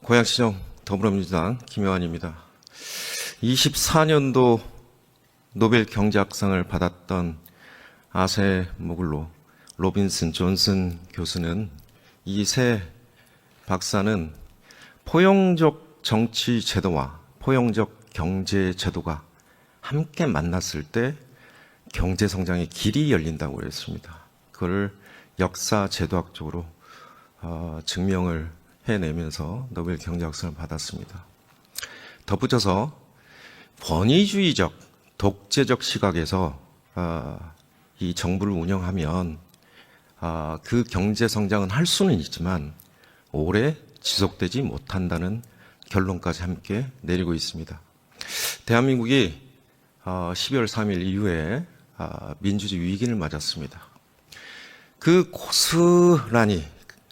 고양시청 더불어민주당 김효환입니다. 24년도 노벨 경제학상을 받았던 아세 모글로 로빈슨 존슨 교수는 이 세 박사는 포용적 정치 제도와 포용적 경제 제도가 함께 만났을 때 경제 성장의 길이 열린다고 그랬습니다. 그걸 역사 제도학적으로 증명을 해내면서 노벨 경제학상을 받았습니다. 덧붙여서 권위주의적 독재적 시각에서 이 정부를 운영하면 그 경제 성장은 할 수는 있지만 오래 지속되지 못한다는 결론까지 함께 내리고 있습니다. 대한민국이 12월 3일 이후에 민주주의 위기를 맞았습니다. 그 고스란히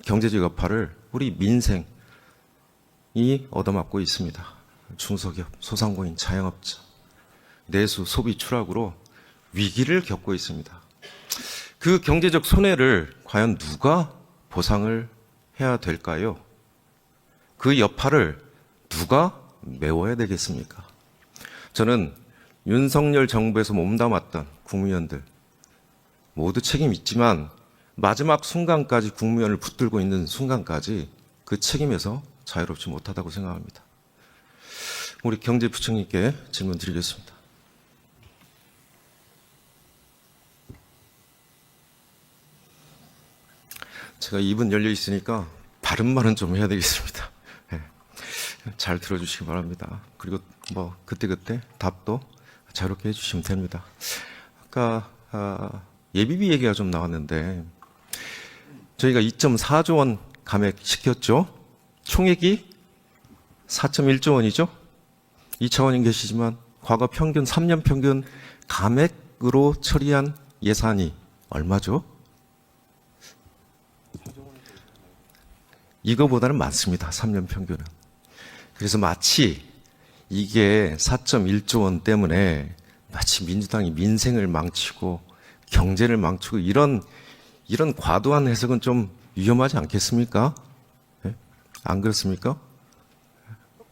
경제적 여파를 우리 민생이 얻어맞고 있습니다. 중소기업, 소상공인, 자영업자, 내수, 소비 추락으로 위기를 겪고 있습니다. 그 경제적 손해를 과연 누가 보상을 해야 될까요? 그 여파를 누가 메워야 되겠습니까? 저는 윤석열 정부에서 몸담았던 국무위원들 모두 책임 있지만 마지막 순간까지 국무위원을 붙들고 있는 순간까지 그 책임에서 자유롭지 못하다고 생각합니다. 우리 경제부총리께 질문 드리겠습니다. 제가 입은 열려 있으니까 바른 말은 좀 해야 되겠습니다. 네. 잘 들어주시기 바랍니다. 그리고 뭐 그때그때 답도 자유롭게 해주시면 됩니다. 아까 예비비 얘기가 좀 나왔는데 저희가 2.4조 원 감액시켰죠. 총액이 4.1조 원이죠. 2차원인 계시지만 과거 평균 3년 평균 감액으로 처리한 예산이 얼마죠? 이거보다는 많습니다. 3년 평균은. 그래서 마치 이게 4.1조 원 때문에 마치 민주당이 민생을 망치고 경제를 망치고 이런 과도한 해석은 좀 위험하지 않겠습니까? 네? 안 그렇습니까?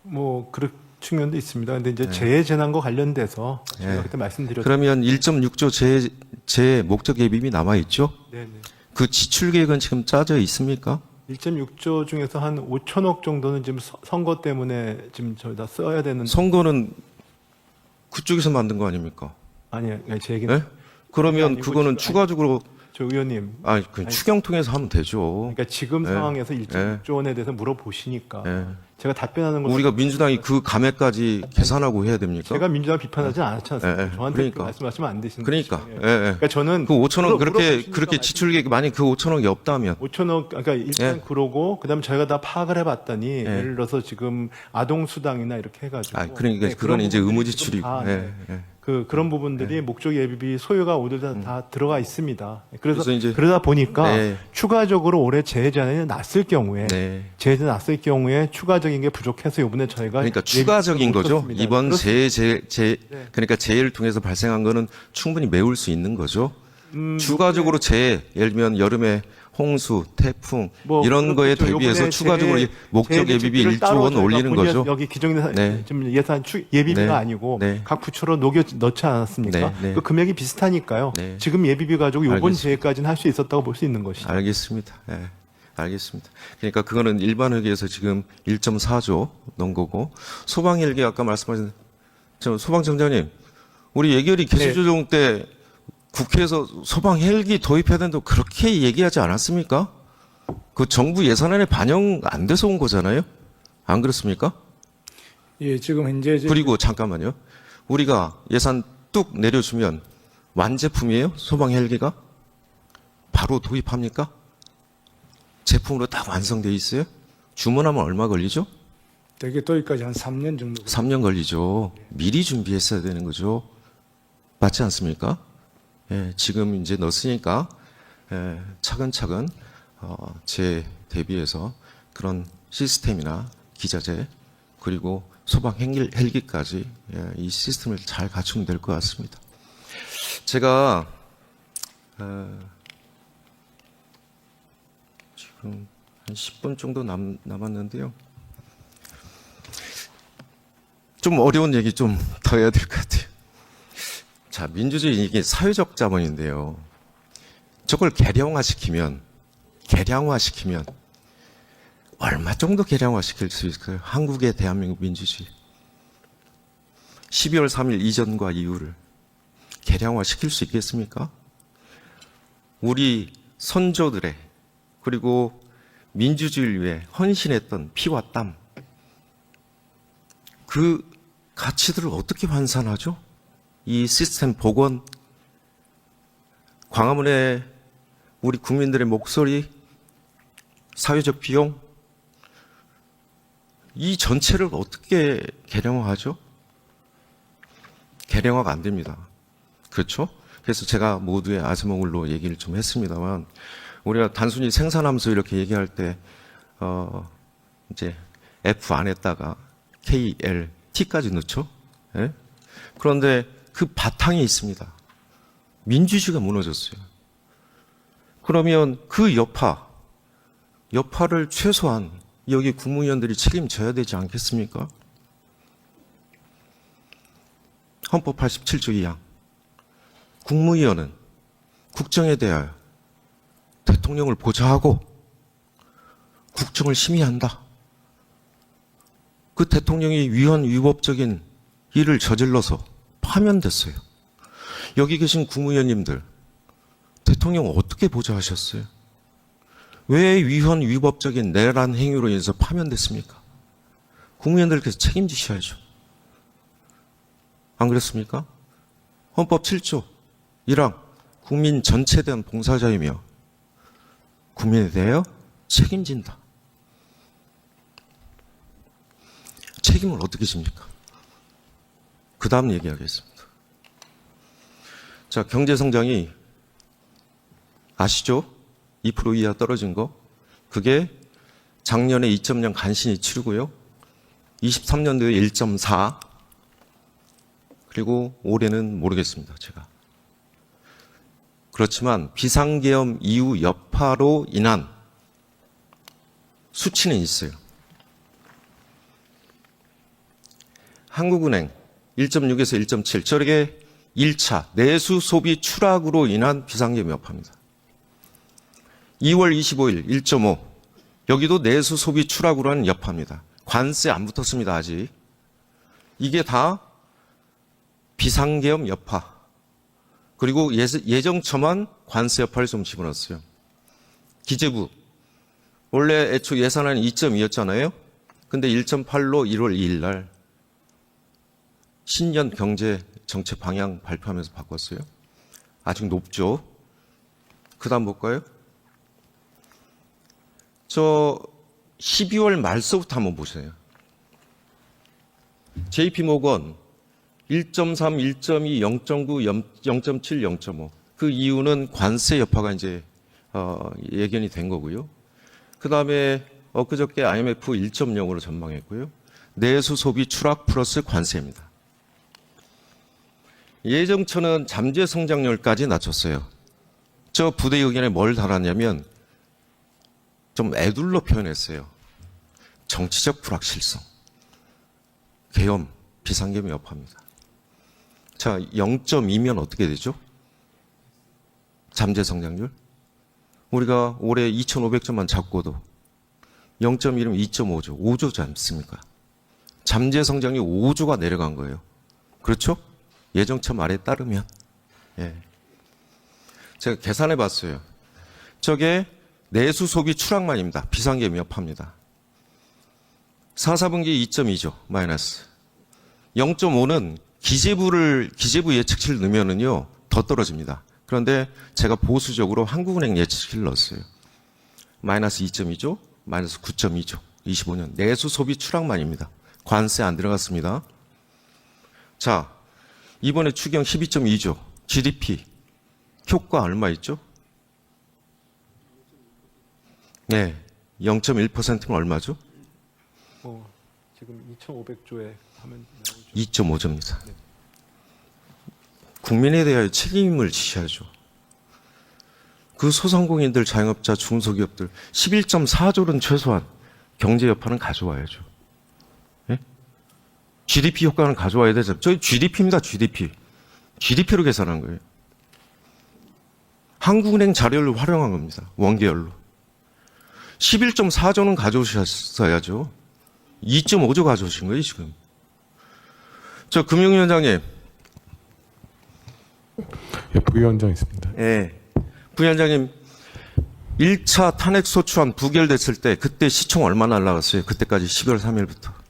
뭐 그런 측면도 있습니다. 근데 이제 재해재난과 관련돼서 제가 그때 말씀드렸죠. 그러면 1.6조 재 목적 예비비 남아 있죠? 네네. 그 지출 계획은 지금 짜져 있습니까? 1.6조 중에서 한 5천억 정도는 지금 선거 때문에 지금 저희다 써야 되는. 선거는 그쪽에서 만든 거 아닙니까? 아니요, 제 얘기는. 네? 그러면 아니고 그거는 지금, 추가적으로 저 의원님. 추경 통해서 하면 되죠. 그러니까 지금 네. 상황에서 1.6조 원에 대해서 물어보시니까 네. 제가 답변하는 건 우리가 민주당이 그 감액까지 계산하고 해야 됩니까? 제가 민주당 비판하지 않지 않습니까? 네. 저한테 그러니까. 말씀하시면 안 되시는 그러니까. 거죠. 예. 그러니까 저는 그 5천억 그렇게 물어보시니까 지출 계획 만약 그 5천억이 없다면 5천억, 그러니까 일단 예. 그러고, 그다음에 저희가 다 파악을 해봤더니, 예를 들어서 지금 아동수당이나 이렇게 해가지고. 그러니까 네, 그건 그런 이제 부분들이 의무지출이고. 지금 다, 예. 예. 그런 부분들이 목적 예비비 소요가 오늘 다 들어가 있습니다. 그래서 그래서 이제 그러다 보니까 네. 추가적으로 올해 재해재난이 났을 경우에, 네. 재해재난 났을 경우에 추가적인 게 부족해서 이번에 저희가. 그러니까 예비비를 추가적인 못 거죠. 썼습니다. 이번 네. 그러니까 재해를 통해서 발생한 거는 충분히 메울 수 있는 거죠. 추가적으로 재해, 예를 들면 여름에 홍수, 태풍 뭐 이런 거에 그렇겠죠. 대비해서 요번에 추가적으로 재해 목적 예비비 대책들을 1조 따로 원 저희가 올리는 본연 거죠. 여기 기존 네. 지금 예산 예비비가 네. 아니고 네. 각 부처로 넣지 않았습니까? 네. 네. 그 금액이 비슷하니까요. 네. 지금 예비비 가지고 이번 알겠습니다. 재해까지는 할 수 있었다고 볼 수 있는 것이죠. 알겠습니다. 예. 알겠습니다. 그러니까 그거는 일반 회계에서 지금 1.4조 넣은 거고 소방 헬기 아까 말씀하신 소방청장님 우리 예결위 개수조정 때 국회에서 소방 헬기 도입해야 된다고 그렇게 얘기하지 않았습니까? 그 정부 예산안에 반영 안 돼서 온 거잖아요. 안 그렇습니까? 예, 지금 현재 그리고 잠깐만요. 우리가 예산 뚝 내려주면 완제품이에요? 소방 헬기가? 바로 도입합니까? 제품으로 딱 완성돼 있어요? 주문하면 얼마 걸리죠? 대개 도입까지 한 3년 정도. 3년 걸리죠. 미리 준비했어야 되는 거죠. 맞지 않습니까? 예, 지금 이제 넣었으니까 차근차근 제 대비해서 그런 시스템이나 기자재 그리고 소방 헬기까지 이 시스템을 잘 갖추면 될 것 같습니다. 제가 지금 한 10분 정도 남았는데요. 좀 어려운 얘기 좀 더 해야 될 것 같아요. 자, 민주주의 이게 사회적 자본인데요. 저걸 계량화시키면 얼마 정도 계량화시킬 수 있을까요? 한국의 대한민국 민주주의. 12월 3일 이전과 이후를 계량화시킬 수 있겠습니까? 우리 선조들의 그리고 민주주의를 위해 헌신했던 피와 땀, 그 가치들을 어떻게 환산하죠? 이 시스템 복원, 광화문의 우리 국민들의 목소리, 사회적 비용, 이 전체를 어떻게 계량화하죠? 계량화가 안 됩니다. 그렇죠? 그래서 제가 모두의 아즈모울로 얘기를 좀 했습니다만, 우리가 단순히 생산하면서 이렇게 얘기할 때, 이제 F 안에다가 KLT까지 넣죠? 예? 그런데 그 바탕이 있습니다. 민주주의가 무너졌어요. 그러면 그 여파를 최소한 여기 국무위원들이 책임져야 되지 않겠습니까? 헌법 87조 2항. 국무위원은 국정에 대하여 대통령을 보좌하고 국정을 심의한다. 그 대통령이 위헌위법적인 일을 저질러서 파면됐어요. 여기 계신 국무위원님들, 대통령 어떻게 보좌하셨어요? 왜 위헌위법적인 내란 행위로 인해서 파면됐습니까? 국무위원들께서 책임지셔야죠. 안 그렇습니까? 헌법 7조 1항 국민 전체에 대한 봉사자이며 국민에 대하여 책임진다. 책임을 어떻게 집니까? 그 다음 얘기하겠습니다. 자, 경제성장이 아시죠? 2% 이하 떨어진 거. 그게 작년에 2.0 간신히 치르고요. 23년도에 1.4. 그리고 올해는 모르겠습니다, 제가. 그렇지만 비상계엄 이후 여파로 인한 수치는 있어요. 한국은행 1.6에서 1.7. 저렇게 1차 내수 소비 추락으로 인한 비상계엄 여파입니다. 2월 25일 1.5. 여기도 내수 소비 추락으로 하는 여파입니다. 관세 안 붙었습니다, 아직. 이게 다 비상계엄 여파. 그리고 예정처만 관세 여파를 좀 집어넣었어요. 기재부. 원래 애초 예산안이 2.2였잖아요. 근데 1.8로 1월 2일 날 신년 경제 정책 방향 발표하면서 바꿨어요. 아직 높죠. 그 다음 볼까요? 저 12월 말서부터 한번 보세요. JP모건 1.3, 1.2, 0.9, 0.7, 0.5. 그 이유는 관세 여파가 이제 예견이 된 거고요. 그 다음에 엊그저께 IMF 1.0으로 전망했고요. 내수 소비 추락 플러스 관세입니다. 예정처는 잠재 성장률까지 낮췄어요. 저 부대 의견에 뭘 달았냐면 좀 애둘러 표현했어요. 정치적 불확실성, 계엄, 비상계엄 여파입니다. 자, 0.2면 어떻게 되죠? 잠재 성장률? 우리가 올해 2,500점만 잡고도 0.1이면 2.5조, 5조지 않습니까? 잠재 성장률 5조가 내려간 거예요. 그렇죠? 예정처 말에 따르면. 예. 제가 계산해 봤어요. 저게 내수 소비 추락만입니다. 비상계엄 여파입니다. 4, 4분기 2.2조 마이너스. 0.5는 기재부 예측치를 넣으면은요, 더 떨어집니다. 그런데 제가 보수적으로 한국은행 예측치를 넣었어요. 마이너스 2.2조, 마이너스 9.2조, 25년. 내수 소비 추락만입니다. 관세 안 들어갔습니다. 자, 이번에 추경 12.2조, GDP, 효과 얼마 있죠? 네, 0.1%면 얼마죠? 지금 2,500조에 하면 2.5조입니다. 국민에 대하여 책임을 지셔야죠. 그 소상공인들, 자영업자, 중소기업들 11.4조는 최소한 경제 여파는 가져와야죠. 예? GDP 효과는 가져와야 되죠. 저희 GDP입니다. GDP. GDP로 계산한 거예요. 한국은행 자료를 활용한 겁니다. 원계열로. 11.4조는 가져오셨어야죠. 2.5조 가져오신 거예요, 지금. 저 금융위원장님. 예, 부위원장 있습니다. 예. 부위원장님, 1차 탄핵소추안 부결됐을 때 그때 시총 얼마 날라갔어요? 그때까지 12월 3일부터.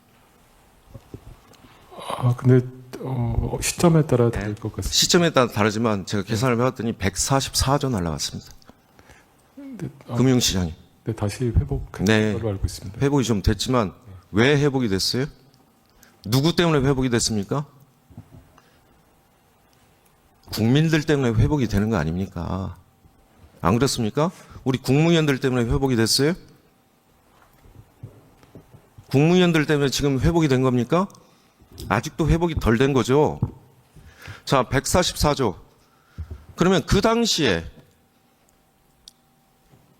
근데 시점에 따라 다를 것 같습니다. 시점에 따라 다르지만 제가 계산을 해봤더니 144조 날라갔습니다. 금융시장이. 네, 다시 회복한 네. 걸로 알고 있습니다. 회복이 좀 됐지만 왜 회복이 됐어요? 누구 때문에 회복이 됐습니까? 국민들 때문에 회복이 되는 거 아닙니까? 안 그렇습니까? 우리 국무위원들 때문에 회복이 됐어요? 국무위원들 때문에 지금 회복이 된 겁니까? 아직도 회복이 덜 된 거죠. 자, 144조. 그러면 그 당시에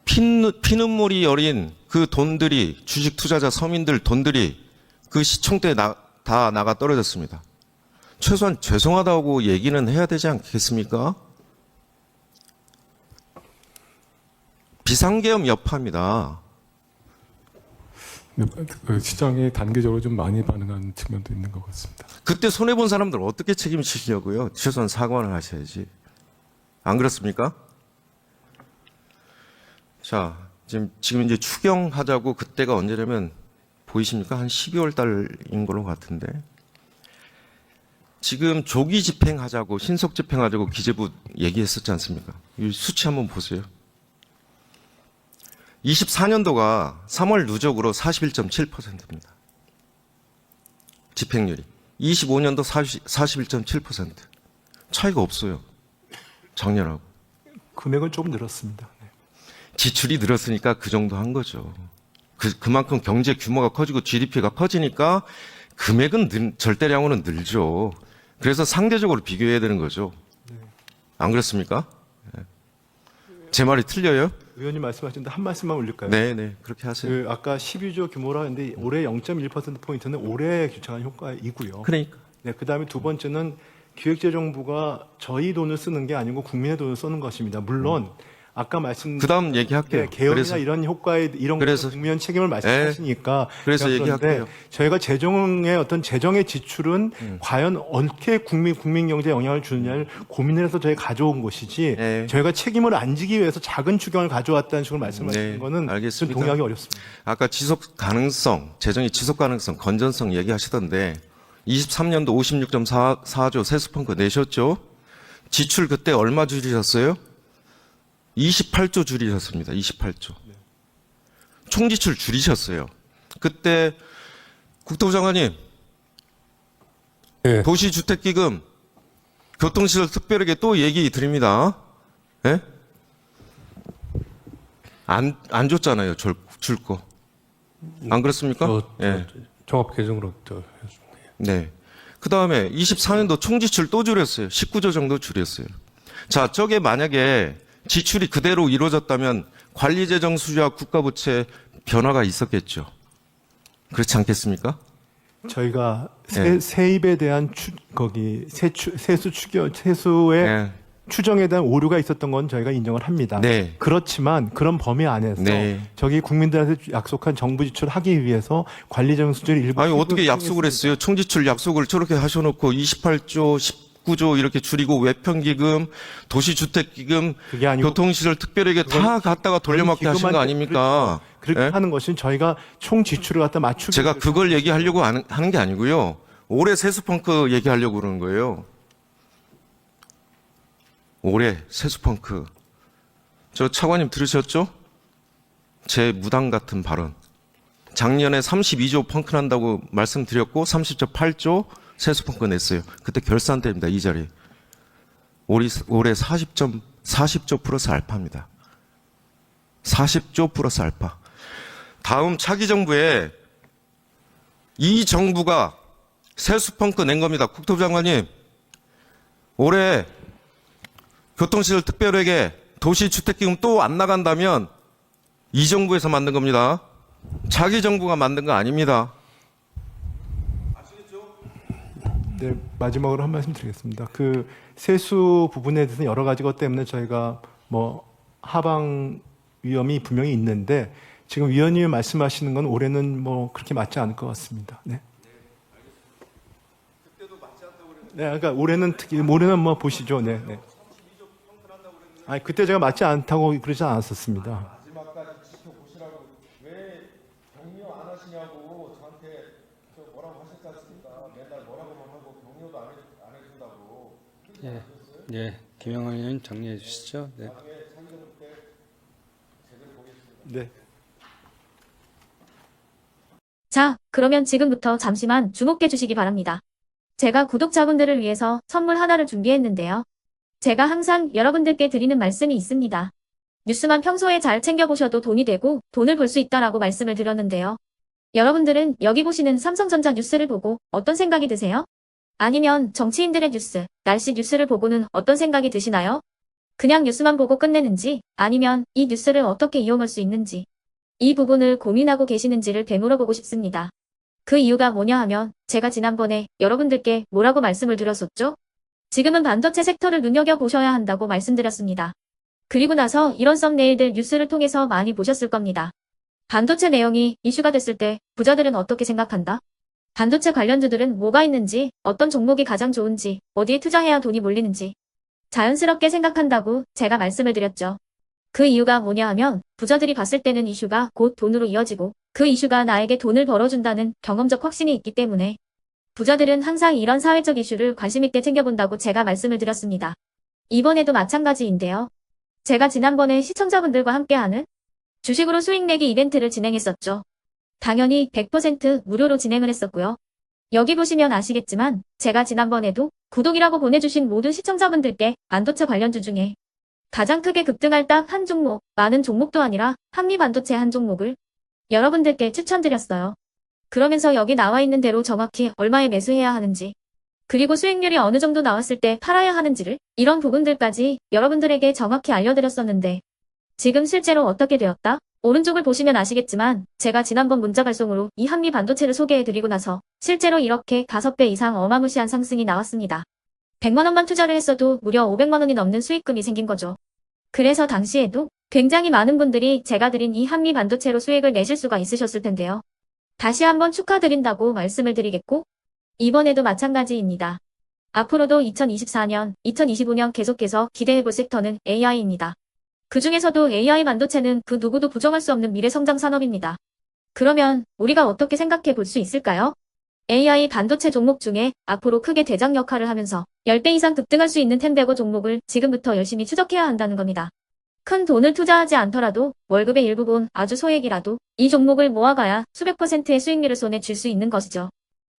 피눈물이 어린 그 돈들이, 주식 투자자 서민들 돈들이 그 시총 때 다 나가 떨어졌습니다. 최소한 죄송하다고 얘기는 해야 되지 않겠습니까? 비상계엄 여파입니다. 네, 그 시장이 단계적으로 좀 많이 반응한 측면도 있는 것 같습니다. 그때 손해본 사람들 어떻게 책임지시려고요? 최소한 사과는 하셔야지. 안 그렇습니까? 자, 지금 이제 추경하자고 그때가 언제냐면 보이십니까? 한 12월 달인 걸로 같은데. 지금 조기 집행하자고, 신속 집행하자고 기재부 얘기했었지 않습니까? 이 수치 한번 보세요. 24년도가 3월 누적으로 41.7%입니다. 집행률이. 25년도 41.7%. 차이가 없어요. 작년하고. 금액은 조금 늘었습니다. 네. 지출이 늘었으니까 그 정도 한 거죠. 그만큼 경제 규모가 커지고 GDP가 커지니까 금액은 절대량으로는 늘죠. 그래서 상대적으로 비교해야 되는 거죠. 안 그렇습니까? 제 말이 틀려요? 의원님 말씀하셨는데 한 말씀만 올릴까요? 네, 그렇게 하세요. 그 아까 12조 규모라 했는데 올해 0.1%포인트는 올해 규정한 효과이고요. 그러니까. 네, 그다음에 두 번째는 기획재정부가 저희 돈을 쓰는 게 아니고 국민의 돈을 쓰는 것입니다. 물론 아까 말씀 그 다음 얘기할게요. 개혁이나 그래서 이런 효과에 이런 그래서- 국민 책임을 말씀하시니까 그래서 제가 얘기할게요. 그런데 저희가 재정의 어떤 재정의 지출은 과연 어떻게 국민 경제에 영향을 주느냐를 고민을 해서 저희가 가져온 것이지 네. 저희가 책임을 안 지기 위해서 작은 추경을 가져왔다는 식으로 말씀하시는 네, 거는 좀 알겠습니다. 동의하기 어렵습니다. 아까 지속 가능성, 재정의 지속 가능성, 건전성 얘기하시던데 23년도 56.4조 세수펑크 내셨죠? 지출 그때 얼마 줄이셨어요? 28조 줄이셨습니다. 28조. 총지출 줄이셨어요. 그때 국토부 장관님 예. 도시주택기금 교통시설 특별하게 또 얘기 드립니다. 예? 안 줬잖아요. 줄 거. 안 그렇습니까? 예. 종합 개정으로 네. 그 다음에 24년도 총지출 또 줄였어요. 19조 정도 줄였어요. 자, 저게 만약에 지출이 그대로 이루어졌다면 관리재정 수주와 국가부채 변화가 있었겠죠. 그렇지 않겠습니까? 저희가 네. 세입에 대한 세수의 네. 추정에 대한 오류가 있었던 건 저희가 인정을 합니다. 네. 그렇지만 그런 범위 안에서 네. 저기 국민들한테 약속한 정부 지출을 하기 위해서 관리재정 수준을 일부 아니, 어떻게 약속을 했어요? 총지출 약속을 저렇게 하셔놓고 28조, 19조 이렇게 줄이고 외편기금, 도시주택기금, 그게 아니고 교통시설 특별하게 다 갖다가 돌려막기 하신 거 아닙니까? 그렇게 예? 하는 것은 저희가 총 지출을 갖다 맞추기 제가 위해서 그걸 얘기하려고 하는 게 아니고요. 올해 세수펑크 얘기하려고 그러는 거예요. 올해 세수펑크. 저 차관님 들으셨죠? 제 무당 같은 발언. 작년에 32조 펑크 난다고 말씀드렸고 30.8조 세수펑크 냈어요. 그때 결산 때입니다. 이 자리. 올해 40조 플러스 알파입니다. 40조 플러스 알파. 다음 차기 정부에 이 정부가 세수펑크 낸 겁니다. 국토부 장관님. 올해 교통시설 특별회계 도시주택기금 또 안 나간다면 이 정부에서 만든 겁니다. 자기 정부가 만든 거 아닙니다. 네, 마지막으로 한 말씀 드리겠습니다. 그 세수 부분에 대해서는 여러 가지 것 때문에 저희가 뭐 하방 위험이 분명히 있는데 지금 위원님이 말씀하시는 건 올해는 뭐 그렇게 맞지 않을 것 같습니다. 네. 네, 그러니까 올해는 뭐 보시죠. 네, 네. 아니 그때 제가 맞지 않다고 그러지 않았었습니다. 마지막까지 지켜보시라고 왜 격려 안 하시냐고 저한테 뭐라고 하셨지 않습니까? 맨날 뭐라고만 하고 격려도 안 해준다고. 예, 예, 김영환 의원 정리해 주시죠. 네. 네. 자, 그러면 지금부터 잠시만 주목해 주시기 바랍니다. 제가 구독자분들을 위해서 선물 하나를 준비했는데요. 제가 항상 여러분들께 드리는 말씀이 있습니다. 뉴스만 평소에 잘 챙겨보셔도 돈이 되고 돈을 벌 수 있다라고 말씀을 드렸는데요. 여러분들은 여기 보시는 삼성전자 뉴스를 보고 어떤 생각이 드세요? 아니면 정치인들의 뉴스, 날씨 뉴스를 보고는 어떤 생각이 드시나요? 그냥 뉴스만 보고 끝내는지 아니면 이 뉴스를 어떻게 이용할 수 있는지 이 부분을 고민하고 계시는지를 되물어보고 싶습니다. 그 이유가 뭐냐 하면 제가 지난번에 여러분들께 뭐라고 말씀을 드렸었죠? 지금은 반도체 섹터를 눈여겨보셔야 한다고 말씀드렸습니다. 그리고 나서 이런 썸네일들 뉴스를 통해서 많이 보셨을 겁니다. 반도체 내용이 이슈가 됐을 때 부자들은 어떻게 생각한다? 반도체 관련주들은 뭐가 있는지, 어떤 종목이 가장 좋은지, 어디에 투자해야 돈이 몰리는지 자연스럽게 생각한다고 제가 말씀을 드렸죠. 그 이유가 뭐냐 하면 부자들이 봤을 때는 이슈가 곧 돈으로 이어지고 그 이슈가 나에게 돈을 벌어준다는 경험적 확신이 있기 때문에 부자들은 항상 이런 사회적 이슈를 관심 있게 챙겨본다고 제가 말씀을 드렸습니다. 이번에도 마찬가지인데요. 제가 지난번에 시청자분들과 함께하는 주식으로 수익 내기 이벤트를 진행했었죠. 당연히 100% 무료로 진행을 했었고요. 여기 보시면 아시겠지만 제가 지난번에도 구독이라고 보내주신 모든 시청자분들께 반도체 관련주 중에 가장 크게 급등할 딱 한 종목, 많은 종목도 아니라 한미반도체 한 종목을 여러분들께 추천드렸어요. 그러면서 여기 나와 있는 대로 정확히 얼마에 매수해야 하는지, 그리고 수익률이 어느 정도 나왔을 때 팔아야 하는지를 이런 부분들까지 여러분들에게 정확히 알려드렸었는데 지금 실제로 어떻게 되었다? 오른쪽을 보시면 아시겠지만 제가 지난번 문자 발송으로 이 한미반도체를 소개해드리고 나서 실제로 이렇게 5배 이상 어마무시한 상승이 나왔습니다. 100만 원만 투자를 했어도 무려 500만 원이 넘는 수익금이 생긴 거죠. 그래서 당시에도 굉장히 많은 분들이 제가 드린 이 한미반도체로 수익을 내실 수가 있으셨을 텐데요. 다시 한번 축하드린다고 말씀을 드리겠고 이번에도 마찬가지입니다. 앞으로도 2024년, 2025년 계속해서 기대해볼 섹터는 AI입니다. 그 중에서도 AI 반도체는 그 누구도 부정할 수 없는 미래성장 산업입니다. 그러면 우리가 어떻게 생각해 볼 수 있을까요? AI 반도체 종목 중에 앞으로 크게 대장 역할을 하면서 10배 이상 급등할 수 있는 텐베거 종목을 지금부터 열심히 추적해야 한다는 겁니다. 큰 돈을 투자하지 않더라도 월급의 일부분 아주 소액이라도 이 종목을 모아가야 수백 %의 수익률을 손에 쥘 수 있는 것이죠.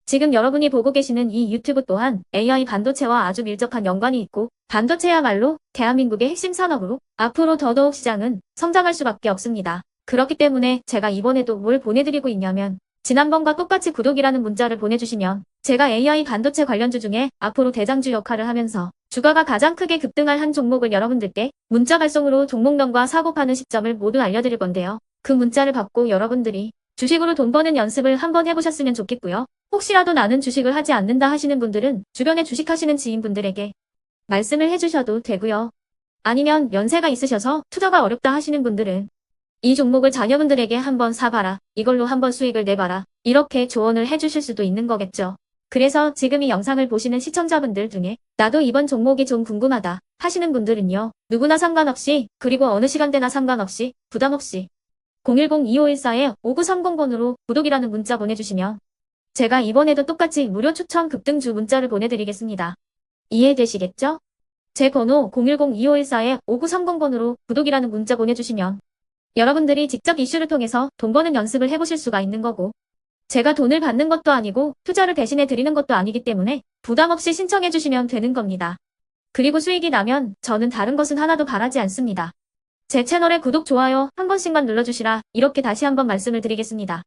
지금 여러분이 보고 계시는 이 유튜브 또한 AI 반도체와 아주 밀접한 연관이 있고 반도체야말로 대한민국의 핵심 산업으로 앞으로 더더욱 시장은 성장할 수밖에 없습니다. 그렇기 때문에 제가 이번에도 뭘 보내드리고 있냐면 지난번과 똑같이 구독이라는 문자를 보내주시면 제가 AI 반도체 관련주 중에 앞으로 대장주 역할을 하면서 주가가 가장 크게 급등할 한 종목을 여러분들께 문자 발송으로 종목명과 사고 파는 시점을 모두 알려드릴 건데요. 그 문자를 받고 여러분들이 주식으로 돈 버는 연습을 한번 해보셨으면 좋겠고요. 혹시라도 나는 주식을 하지 않는다 하시는 분들은 주변에 주식하시는 지인분들에게 말씀을 해주셔도 되고요. 아니면 연세가 있으셔서 투자가 어렵다 하시는 분들은 이 종목을 자녀분들에게 한번 사봐라. 이걸로 한번 수익을 내봐라. 이렇게 조언을 해주실 수도 있는 거겠죠. 그래서 지금 이 영상을 보시는 시청자분들 중에 나도 이번 종목이 좀 궁금하다 하시는 분들은요. 누구나 상관없이 그리고 어느 시간대나 상관없이 부담없이 010-2514-5930번으로 구독이라는 문자 보내주시면 제가 이번에도 똑같이 무료 추천 급등주 문자를 보내드리겠습니다. 이해되시겠죠? 제 번호 010-2514-5930번으로 구독이라는 문자 보내주시면 여러분들이 직접 이슈를 통해서 돈 버는 연습을 해보실 수가 있는 거고 제가 돈을 받는 것도 아니고 투자를 대신해 드리는 것도 아니기 때문에 부담 없이 신청해 주시면 되는 겁니다. 그리고 수익이 나면 저는 다른 것은 하나도 바라지 않습니다. 제 채널에 구독, 좋아요 한 번씩만 눌러주시라 이렇게 다시 한번 말씀을 드리겠습니다.